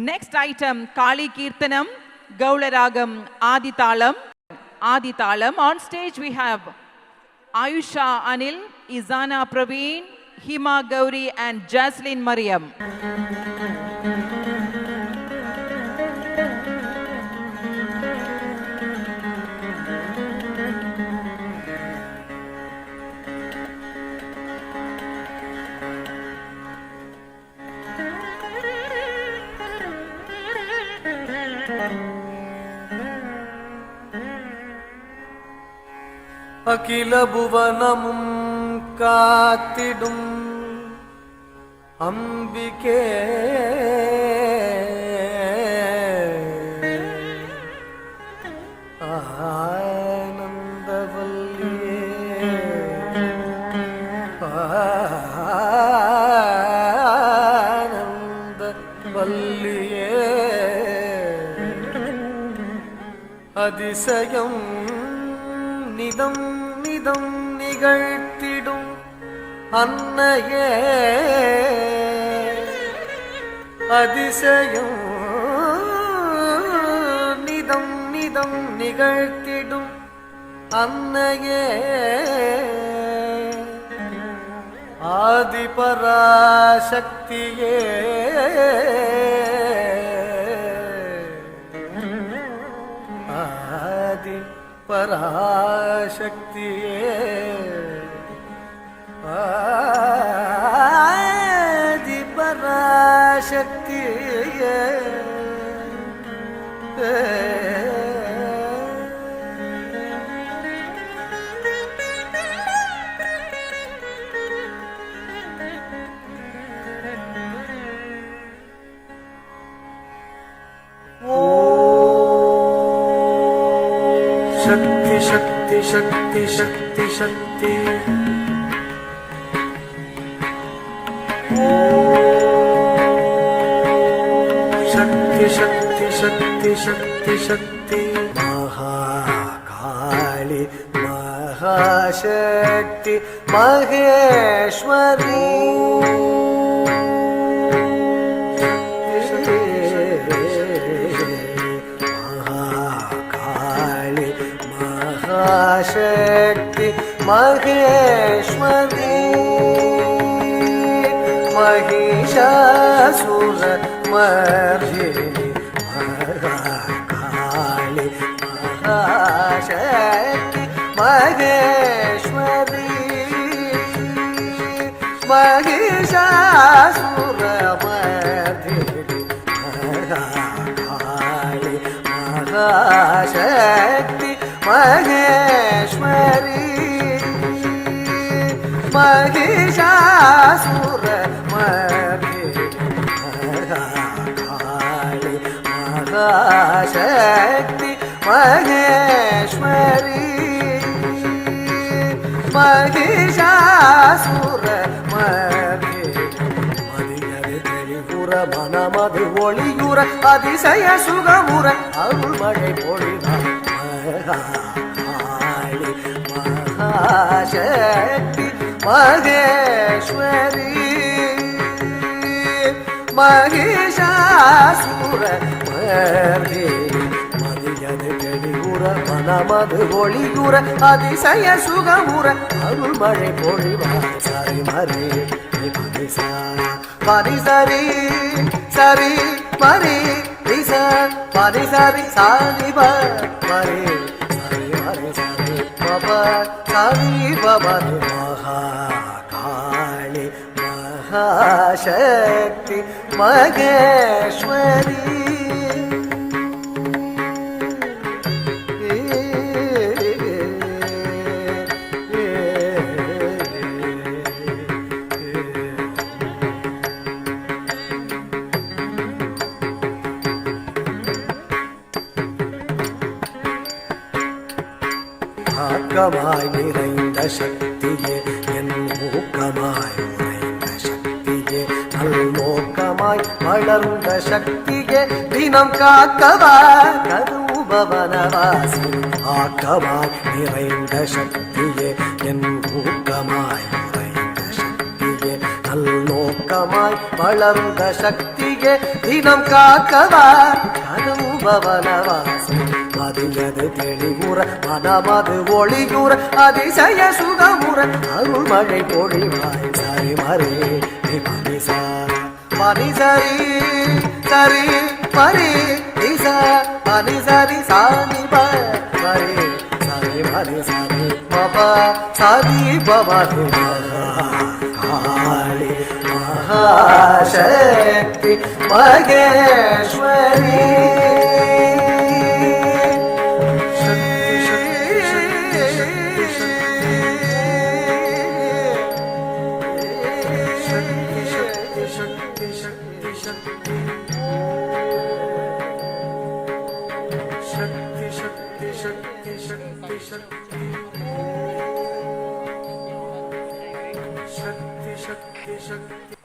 Next item, Kali Kirtanam, Gaularagam, Aditalam. On stage we have Ayusha Anil, Izana Praveen, Hima Gauri and Jaslyn Mariam. அகில புவனமும் காத்திடும் அம்பிகே ஆனந்தவல்லியே ஆனந்தவல்லியே அதிசயம் நிதம் நிதம் நிகழ்த்திடும் அன்னையே அதிசயம் நிதம் நிதம் நிகழ்த்திடும் அன்னையே ஆதிபராசக்தியே பராசக்தியே ஆதி பராசக்தியே शक्ति शक्ति शक्ति शक्ति शक्ति शक्ति शक्ति शक्ति शक्ति शक्ति महाकाली महाशक्ति महेश्वरी शक्ति महेश्वरी महिषासुर मर्दिनी महाकाली महाशक्ति महेश्वरी महिषासुर मर्दिनी महाकाली महाशक्ति महेश्वरी महिषासुर मर्दिनी महाकाली महाशक्ति महेश्वरी महिषासुर मर्दिनी मदियरे तेलिगुर मनमது ஒளியுற அதிசய சுகமுற அருள் மழை பொழிவார் महाकाली महाशक्ति महेश्वरी महिषासुर मर्दिनी மதியது தெளிவுற மனமது ஒளியுற அதிசய சுகமுற அருள் மழை பொழிவார் சரி மரே பரி சரி சரி பரி ரிசா பரி சரி சாதி பரி सारी बबन महाकाली महाशक्ति महेश्वरी ஆக்கமாய் நிறைந்த சக்தியே என் ஊக்கமாய் உறைந்த சக்தியே நல்நோக்கமாய் வளர்ந்த சக்தியே தினம் காக்கவா கருபவனவாசி ஆக்கமாய் நிறைந்த சக்தியே என் ஊக்கமாய் உறைந்த சக்தியே நல்நோக்கமாய் ஊக்கமாய் வளர்ந்த சக்தியே தினம் காக்கவா அனுபவனவாசி மதியது தெளிவுற மனமது ஒளியுற அதிசய சுகமுற அருள்மழை பொழிவாய் சரி மரே மனிசா மனிசரி சரி மரி நிசா மனிசரி சாணி மரி சரி மரி சரி பபா சரி பபா காளி மகாசக்தி மகேஸ்வரி शक्ति